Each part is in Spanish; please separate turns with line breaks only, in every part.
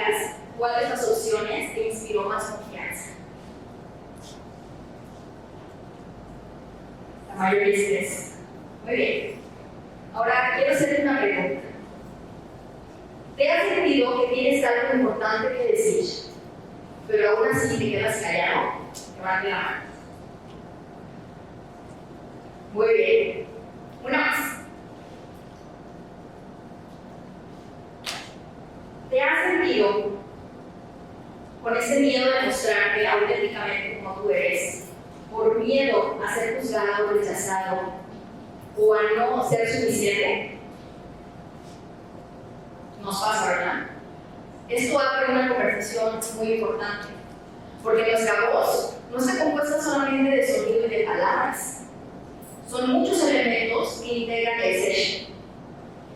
dirías cuál de estas opciones te inspiró más confianza? La mayoría es eso. Muy bien. Ahora quiero hacerte una pregunta. ¿Te has sentido que tienes algo importante que decir, pero aún así te quedas callado? Levante la mano. Muy bien. Una más. ¿Te has sentido con ese miedo de mostrarte auténticamente como tú eres, por miedo a ser juzgado o rechazado, o a no ser suficiente? Nos pasa, ¿verdad? Esto abre una conversación muy importante, porque nuestra voz no está compuesta solamente de sonido y de palabras. Son muchos elementos que integran el ser.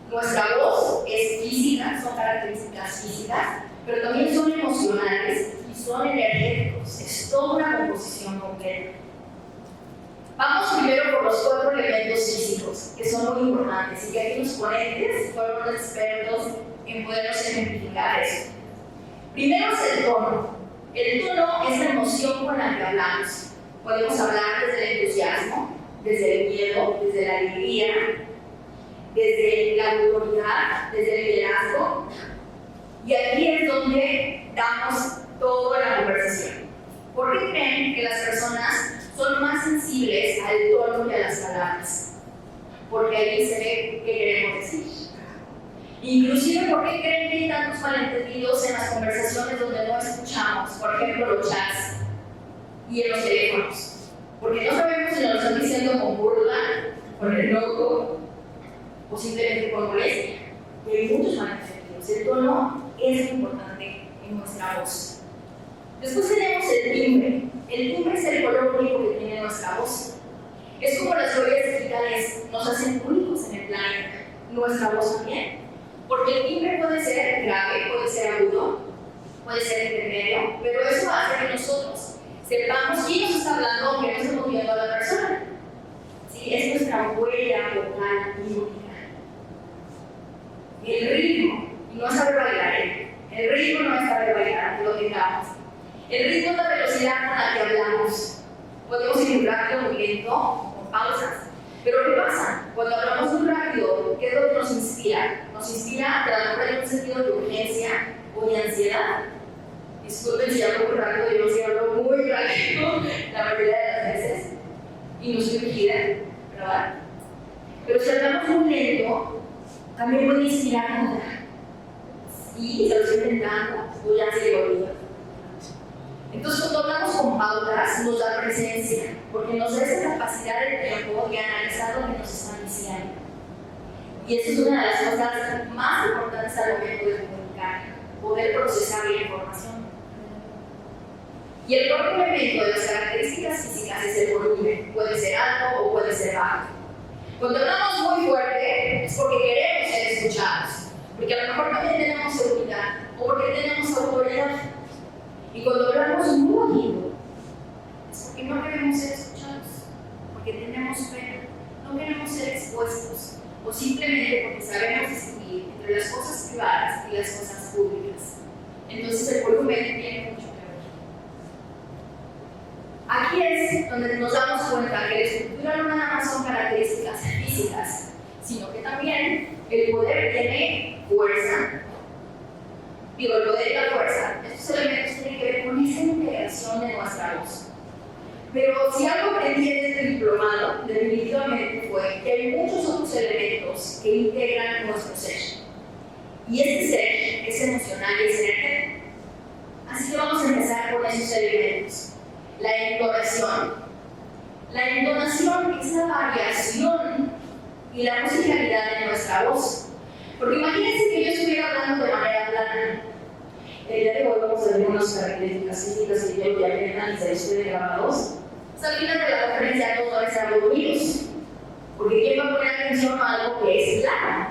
Nuestra voz es física, son características físicas, pero también son emocionales y son energéticos. Es toda una composición completa. Vamos primero por los 4 elementos físicos, que son muy importantes y que aquí los ponentes fueron expertos en podernos ejemplificar eso. Primero es el tono. El tono es la emoción con la que hablamos. Podemos hablar desde el entusiasmo, desde el miedo, desde la alegría, desde la autoridad, desde el liderazgo. Y aquí es donde damos toda la conversación. ¿Por qué creen que las personas son más sensibles al tono que a las palabras? Porque ahí se ve qué queremos decir. Inclusive, ¿por qué creen que hay tantos malentendidos en las conversaciones donde no escuchamos? Por ejemplo, los chats y en los teléfonos. Porque no sabemos si nos lo están diciendo con burla, con enojo o simplemente con molestia. Y hay muchos malentendidos. El tono es importante en nuestra voz. Después tenemos el timbre. El timbre es el color único que tiene nuestra voz. Es como las huellas digitales nos hacen únicos en el planeta. Nuestra voz también. Porque el timbre puede ser grave, puede ser agudo, puede ser intermedio, pero eso hace que nosotros sepamos quién nos está hablando aunque no estemos viendo a la persona. ¿Sí? Es nuestra huella vocal y única. El ritmo, y no es saber bailar, el ritmo no es saber bailar, lo tengamos. El ritmo es la velocidad con la que hablamos. Podemos ir rápido, muy lento, con pausas. Pero ¿qué pasa? Cuando hablamos muy rápido, ¿qué es lo que nos inspira? Nos inspira, pero a lo mejor hay un sentido de urgencia o de ansiedad. Disculpen si hablo muy rápido, yo sí hablo muy rápido la mayoría de las veces. Y no estoy fingida, ¿verdad? Pero si hablamos muy lento, también puede inspirar duda. Sí, se lo estoy intentando, o ya se le olvidó. Entonces, cuando hablamos con pautas, nos da presencia, porque nos da esa capacidad de tiempo de analizar lo que nos están diciendo. Y esa es una de las cosas más importantes al momento de comunicar, poder procesar la información. Y el cuarto elemento de las características físicas es el volumen. Puede ser alto o puede ser bajo. Cuando hablamos muy fuerte es porque queremos ser escuchados, porque a lo mejor también tenemos seguridad o porque tenemos autoridad. Y cuando hablamos muy bajito es porque no queremos ser escuchados, porque tenemos pena, no queremos ser expuestos, o simplemente porque sabemos distinguir entre las cosas privadas y las cosas públicas. Entonces el volumen tiene mucho que ver. Aquí es donde nos damos cuenta que la estructura no nada más son características físicas, sino que también el poder tiene fuerza. Digo, el poder y la fuerza, estos elementos tienen que ver con esa integración de nuestra voz. Pero si algo aprendí en este diplomado, definitivamente fue que hay muchos otros elementos que integran nuestro ser. Y este ser es emocional y es energético. Así que vamos a empezar con esos elementos. La entonación. La entonación es la variación y la musicalidad de nuestra voz. Porque imagínense que yo estuviera hablando de manera plana. El día de hoy vamos a ver unas características físicas que yo ya quiero analizar ustedes grabados. Al final de la conferencia todos van a estar aburridos. Porque ¿quién va a poner atención a algo que es plano?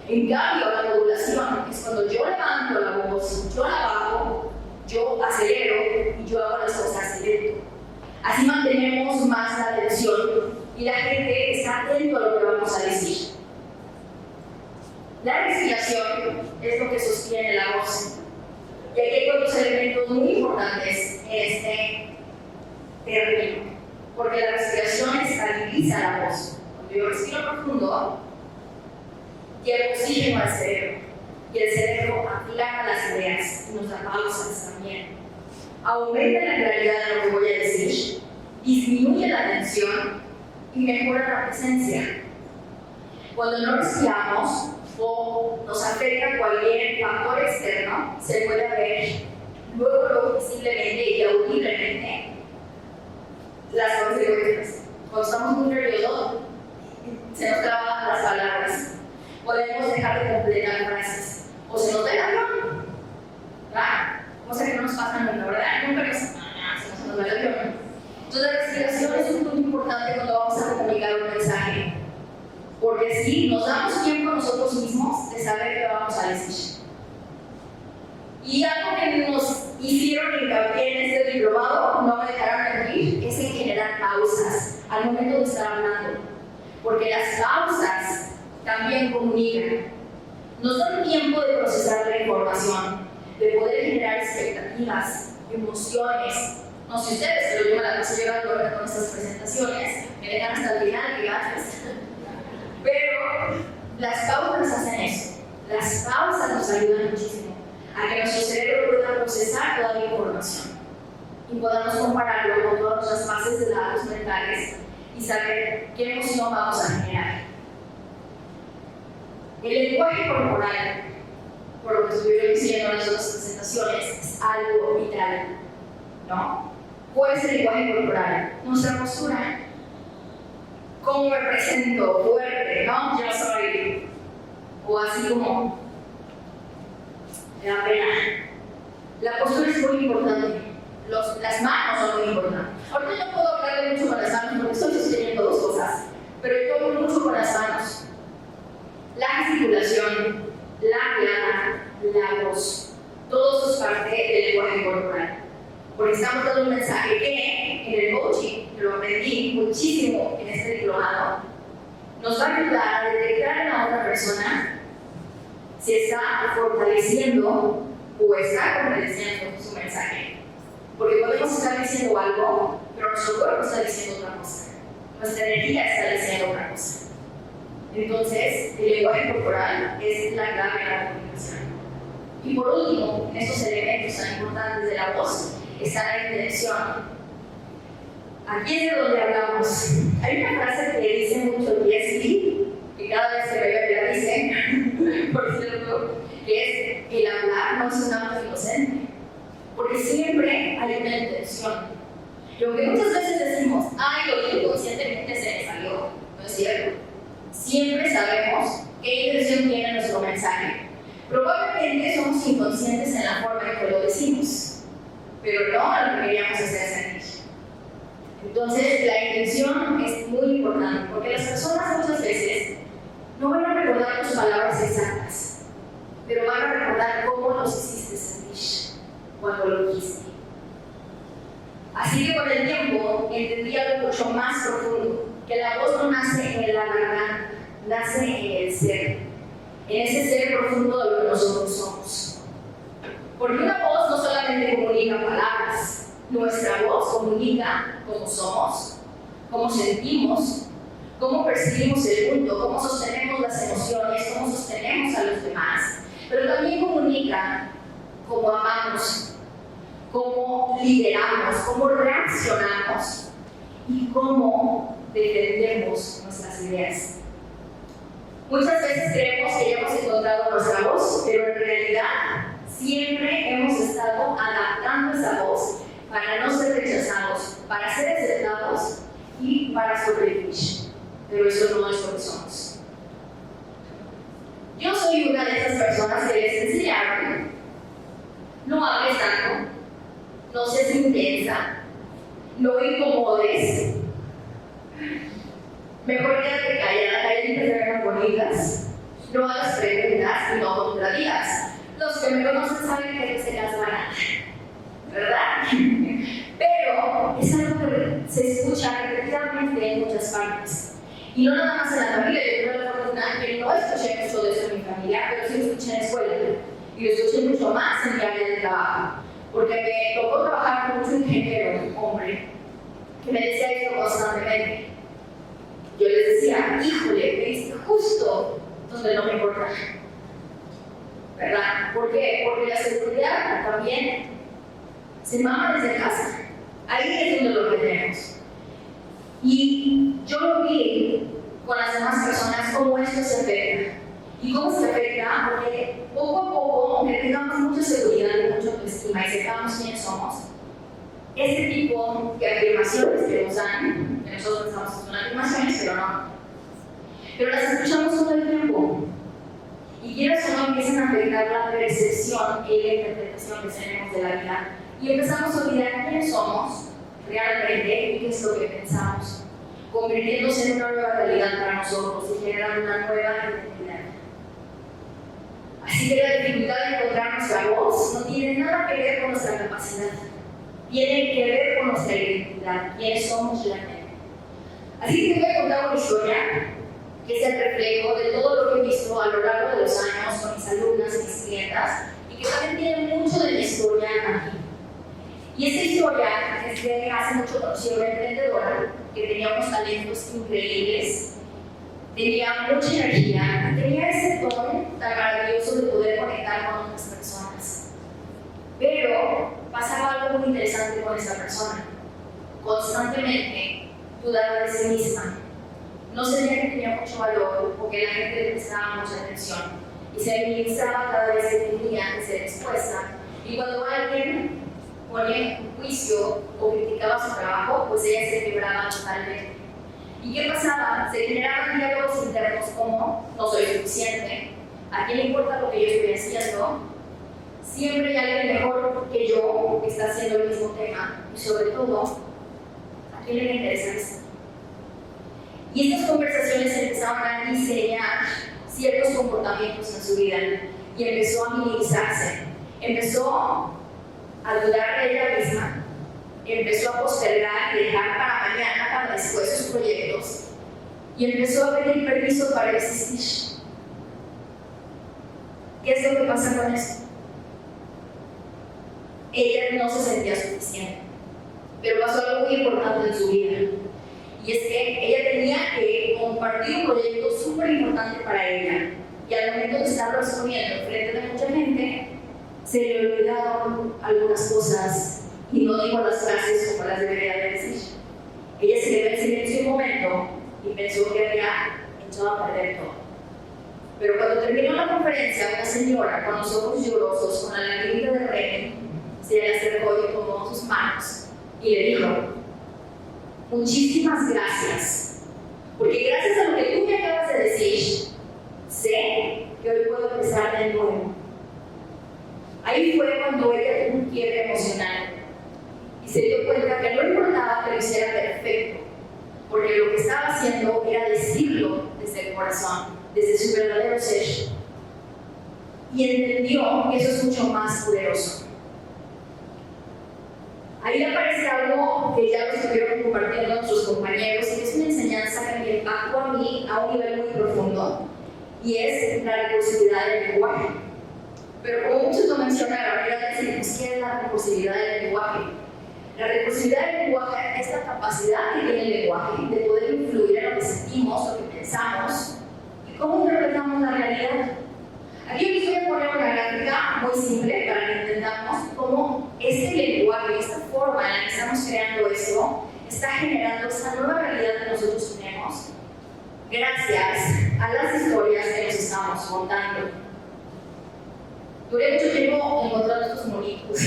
En cambio, la modulación es cuando yo levanto la voz, yo la bajo, yo acelero y yo hago las cosas lento. Así mantenemos más la atención y la gente está atento a lo que vamos a decir. La respiración es lo que sostiene la voz. importantes en este término, porque la respiración estabiliza la voz. Cuando yo respiro profundo, llevo oxígeno al cerebro, y el cerebro aclara las ideas y nos da pausas también. Aumenta la claridad de lo que voy a decir, disminuye la tensión y mejora la presencia. Cuando no respiramos o nos afecta cualquier factor externo, se puede ver luego visiblemente y audiblemente las consecuencias. Cuando estamos muy nerviosos, se nos traban las palabras, podemos dejar de completar frases o se nos da el avión, ¿verdad? Cosa que no nos pasa nunca, ¿verdad? Nunca se nos da el avión. Entonces la respiración es un punto importante cuando vamos a comunicar un mensaje, porque si nos damos tiempo nosotros mismos de saber qué vamos a decir. Y algo que nos hicieron hincapié en este diplomado, no me dejaron mentir, es en generar pausas al momento de estar hablando, porque las pausas también comunican. Nos dan tiempo de procesar la información, de poder generar expectativas, emociones. No sé ustedes, pero yo me la paso llorando con estas presentaciones, me dejan hasta el final, que gatos. Pero las pausas hacen eso. Las pausas nos ayudan muchísimo a que nuestro cerebro pueda procesar toda la información y podamos compararlo con todas nuestras bases de datos mentales y saber qué emoción vamos a generar. El lenguaje corporal, por lo que estuvieron diciendo en las otras presentaciones, es algo vital, ¿no? ¿Cuál es el lenguaje corporal? Nuestra postura. ¿Cómo me presento? Fuerte, ¿no? Yo soy. O así como me da pena. La postura es muy importante. Las manos son muy importantes. Ahorita no puedo hablar de mucho con las manos porque estoy sosteniendo dos cosas, pero yo hablo mucho con las manos. La gesticulación, la mirada, la voz, todo eso es parte del lenguaje corporal. Porque estamos dando un mensaje que en el coaching, que lo aprendí muchísimo en este diplomado, nos va a ayudar a detectar en la otra persona si está fortaleciendo o está fortaleciendo su mensaje. Porque podemos estar diciendo algo, pero nuestro cuerpo está diciendo otra cosa. Nuestra energía está diciendo otra cosa. Entonces, el lenguaje corporal es la clave de la comunicación. Y por último, en estos elementos tan importantes de la voz, está la intención. Aquí es de donde hablamos. Hay una frase que dice mucho T.S.P., que cada vez que me la dicen, por cierto, que es el hablar no es un acto inocente, porque siempre hay una intención. Y aunque muchas veces decimos, ay, lo que inconscientemente se me salió, no es cierto. Siempre sabemos qué intención tiene nuestro mensaje. Probablemente somos inconscientes en la forma en que lo decimos, pero no lo que queríamos hacer sentir. Entonces, la intención es muy importante, porque las personas muchas veces no van a recordar tus palabras exactas, pero van a recordar cómo los hiciste sentir cuando lo dijiste. Así que con el tiempo entendí algo mucho más profundo, que la voz no nace en la garganta, nace en el ser, en ese ser profundo de lo que nosotros somos. Porque una voz no solamente comunica palabras, nuestra voz comunica cómo somos, cómo sentimos, cómo percibimos el mundo, cómo sostenemos las emociones, cómo sostenemos a los demás, pero también comunica cómo amamos, cómo lideramos, cómo reaccionamos y cómo defendemos nuestras ideas. Muchas veces creemos que ya hemos encontrado nuestra voz, pero en realidad siempre hemos estado adaptando esa voz para no ser rechazados, para ser aceptados y para sobrevivir. Pero eso no es lo que somos. Yo soy una de esas personas que les enseñaron: no hables tanto, no seas intensa, no incomodes, mejor quédate callada, calladita se vean bonitas, no hagas preguntas y no contradigas. Los que me conocen saben que no se las van a, ¿verdad? Pero es algo que se escucha repetidamente en muchas partes. Y no nada más en la familia. Yo tuve la fortuna que no escuché mucho de eso en mi familia, pero sí lo escuché en la escuela. Y lo escuché mucho más en mi área de trabajo. porque me tocó trabajar con un ingeniero, un hombre, que me decía esto constantemente. Yo les decía, híjole, me diste justo donde no me importa, ¿verdad? ¿Por qué? Porque la seguridad también se mama desde casa. Ahí es donde lo tenemos. Y yo lo vi con las demás personas, cómo esto se afecta. ¿Y cómo se afecta? Porque poco a poco, aunque tengamos mucha seguridad y mucha autoestima y sepamos quiénes somos, este tipo de afirmaciones que nos dan, que nosotros pensamos que son afirmaciones, pero no. Pero las escuchamos todo el tiempo. Y quieras o no, empiezan a afectar la percepción y la interpretación que tenemos de la vida. Y empezamos a olvidar quiénes somos realmente y qué es lo que pensamos, convirtiéndose en una nueva realidad para nosotros y generando una nueva identidad. Así que la dificultad de encontrar nuestra voz no tiene nada que ver con nuestra capacidad, tiene que ver con nuestra identidad, quiénes somos realmente. Así que te voy a contar una historia que es el reflejo de todo lo que he visto a lo largo de los años con mis alumnas y mis clientas y que también tiene mucho de mi historia aquí. Y esta historia es que hace mucho conocí a una emprendedora que tenía unos talentos increíbles, tenía mucha energía y tenía ese don tan maravilloso de poder conectar con otras personas. Pero pasaba algo muy interesante con esa persona. Constantemente dudaba de sí misma. No sentía que tenía mucho valor porque la gente le prestaba mucha atención y se minimizaba cada vez que tenía que ser expuesta. Y cuando alguien ponía en juicio o criticaba su trabajo, pues ella se quebraba totalmente. ¿Y qué pasaba? Se generaban diálogos internos como: no soy suficiente, ¿a quién le importa lo que yo estoy haciendo? Siempre hay alguien mejor que yo que está haciendo el mismo tema, y sobre todo, ¿a quién le interesa esto? Y estas conversaciones empezaron a diseñar ciertos comportamientos en su vida y empezó a minimizarse, empezó a dudar de ella misma, empezó a postergar y dejar para mañana, para después sus proyectos, y empezó a pedir permiso para existir. ¿Qué es lo que pasa con esto? Ella no se sentía suficiente, pero pasó algo muy importante en su vida, y es que ella tenía que compartir un proyecto súper importante para ella, y al momento de estarlo exponiendo frente de mucha gente, se le olvidaron algunas cosas y no dijo las frases como las debería de decir. Ella se quedó en silencio un momento y pensó que había echado a perder todo. Pero cuando terminó la conferencia, una señora con los ojos llorosos, con la lagrimita de rey, se le acercó y tomó sus manos y le dijo: muchísimas gracias, porque gracias a lo que tú me acabas de decir, sé que hoy puedo empezar de nuevo. Ahí fue cuando ella tuvo un quiebre emocional y se dio cuenta que no importaba que lo hiciera perfecto, porque lo que estaba haciendo era decirlo desde el corazón, desde su verdadero ser. Y entendió que eso es mucho más poderoso. Ahí aparece algo que ya lo estuvieron compartiendo nuestros compañeros y que es una enseñanza que me impactó a mí a un nivel muy profundo, y es la recursividad del lenguaje. Pero como muchos lo mencionaron, era decir, pues, ¿qué es la recursividad del lenguaje? La recursividad del lenguaje es la capacidad que tiene el lenguaje de poder influir en lo que sentimos, lo que pensamos y cómo interpretamos la realidad. Aquí yo les voy a poner una gráfica muy simple para que entendamos cómo este lenguaje, esta forma en la que estamos creando esto, está generando esta nueva realidad que nosotros tenemos gracias a las historias que nos estamos contando. Duré mucho tiempo encontrando estos monitos.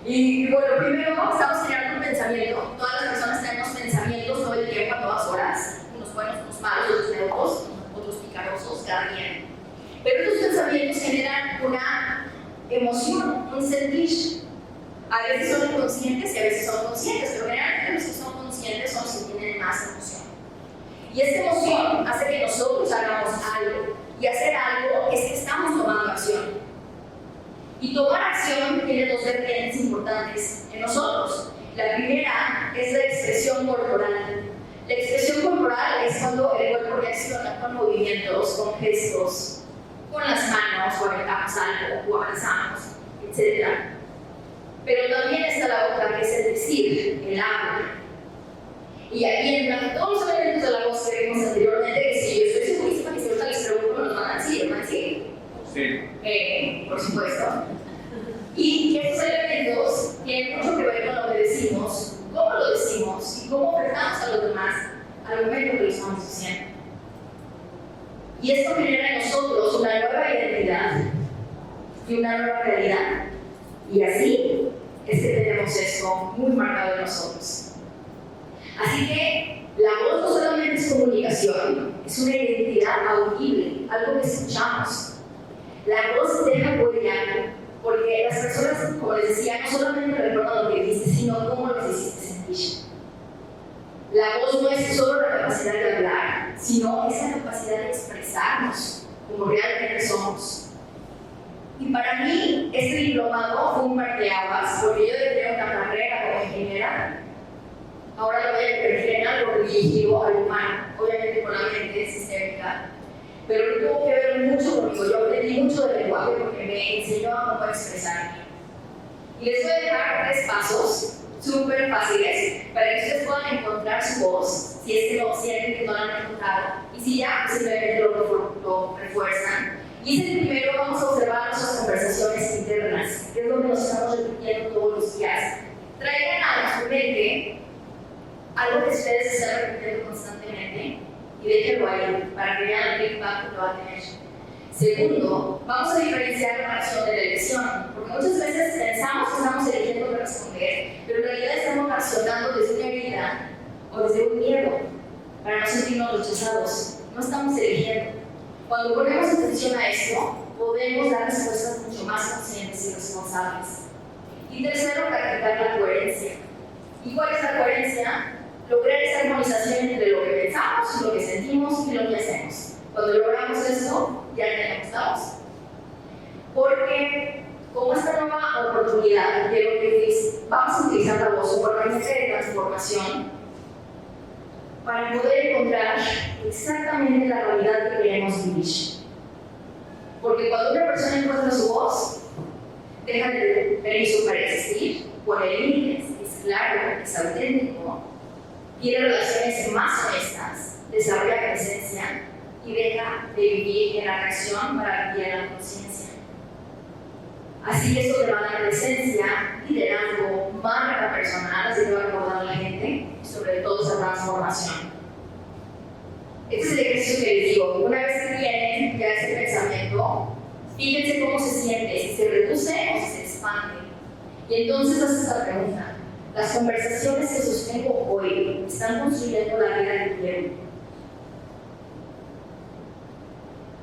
Y bueno, primero estamos generando un pensamiento. Todas las personas tenemos pensamientos todo el tiempo, a todas horas. Unos buenos, unos malos, otros neutros, otros picarosos, cada día. Pero estos pensamientos generan una emoción, un sentir. A veces son inconscientes y a veces son conscientes, pero generalmente los que son conscientes son los que tienen más emoción. Y esta emoción hace que nosotros hagamos algo. Y hacer algo es que estamos tomando acción. Y tomar acción tiene dos vertientes importantes en nosotros. La primera es la expresión corporal. La expresión corporal es cuando el cuerpo reacciona con movimientos, con gestos, con las manos, con aventamos algo o avanzamos, etc. Pero también está la otra, que es el decir, el habla. Y aquí entran todos los elementos de la voz que vimos anteriormente, que si yo estoy segurísima que si ahorita les pregunto, nos van a decir, ¿no? Sí. Por supuesto. Y estos elementos tienen mucho que ver con lo que decimos, cómo lo decimos y cómo tratamos a los demás al momento que lo estamos diciendo. Y esto genera en nosotros una nueva identidad y una nueva realidad. Y así es que tenemos esto muy marcado en nosotros. Así que la voz no solamente es comunicación, es una identidad audible, algo que escuchamos. La voz deja huella porque las personas, como les decía, no solamente recuerdan lo que dices, sino cómo los hiciste sentir. La voz no es solo la capacidad de hablar, sino esa capacidad de expresarnos como realmente somos. Y para mí, este diplomado fue un parteaguas, porque yo tenía una carrera como ingeniera. Ahora lo voy a convertir en algo dirigido al humano, obviamente con la mente sistémica, pero que tuvo que ver mucho conmigo. Yo aprendí mucho del lenguaje porque me enseñó a cómo expresarme. Y les voy a dejar 3 pasos súper fáciles para que ustedes puedan encontrar su voz, si es que no sienten que no la han encontrado, y si ya, simplemente lo refuerzan. Y es el primero, vamos a observar nuestras conversaciones internas, que es lo que nos estamos repitiendo todos los días. Traigan a su mente algo que ustedes están repitiendo constantemente y déjenlo ahí para que vean el impacto que va a tener. Segundo, vamos a diferenciar la acción de la elección, porque muchas veces pensamos que estamos eligiendo qué responder, pero en realidad estamos accionando desde una herida o desde un miedo para no sentirnos rechazados. No estamos eligiendo. Cuando ponemos atención a esto, podemos dar respuestas mucho más conscientes y responsables. Y tercero, practicar la coherencia. ¿Y cuál es la coherencia? Lograr esa armonización entre lo que pensamos, lo que sentimos y lo que hacemos. Cuando logramos esto, ya tenemos la voz. Porque como esta nueva oportunidad de lo que vamos a utilizar la voz como herramienta de transformación para poder encontrar exactamente la realidad que queremos vivir. Porque cuando una persona encuentra su voz, deja de permiso para existir, pone límites, es claro, es auténtico, tiene relaciones más honestas, desarrolla presencia y deja de vivir en la reacción para vivir en la conciencia. Así que esto te va a dar presencia, liderazgo, marca personal, así que va a recordar a la gente sobre todo esa transformación. Este es el ejercicio que les digo. Una vez que tienen ya ese pensamiento, fíjense cómo se siente, si se reduce o si se expande. Y entonces haces esta pregunta. ¿Las conversaciones que sostengo hoy están construyendo la vida que quiero?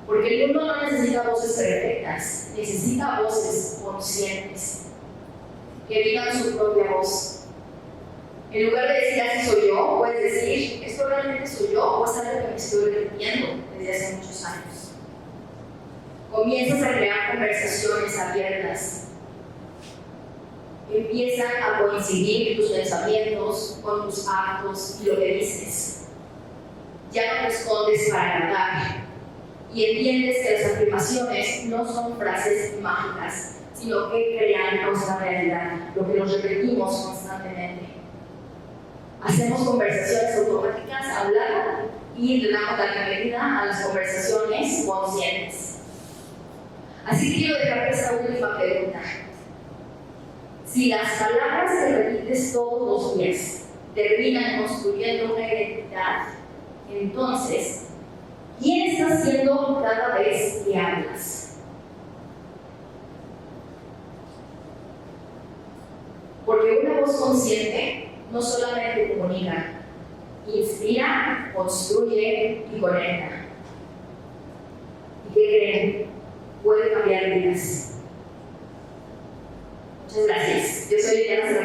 Porque el mundo no necesita voces perfectas, necesita voces conscientes, que digan su propia voz. En lugar de decir así soy yo, puedes decir esto realmente soy yo o es algo que me estoy repitiendo desde hace muchos años. Comienzas a crear conversaciones abiertas. Empiezan a coincidir tus pensamientos con tus actos y lo que dices. Ya no te escondes para agradar y entiendes que las afirmaciones no son frases mágicas, sino que crean nuestra realidad, lo que nos repetimos constantemente. Hacemos conversaciones automáticas, hablar y le damos la bienvenida a las conversaciones conscientes. Así quiero dejarte esta última pregunta. Si las palabras que repites todos los días terminan construyendo una identidad, entonces, ¿quién estás siendo cada vez que hablas? Porque una voz consciente no solamente comunica, inspira, construye y conecta. ¿Y qué creen? Puede cambiar vidas. Muchas gracias. Yo soy Liliana Serrano.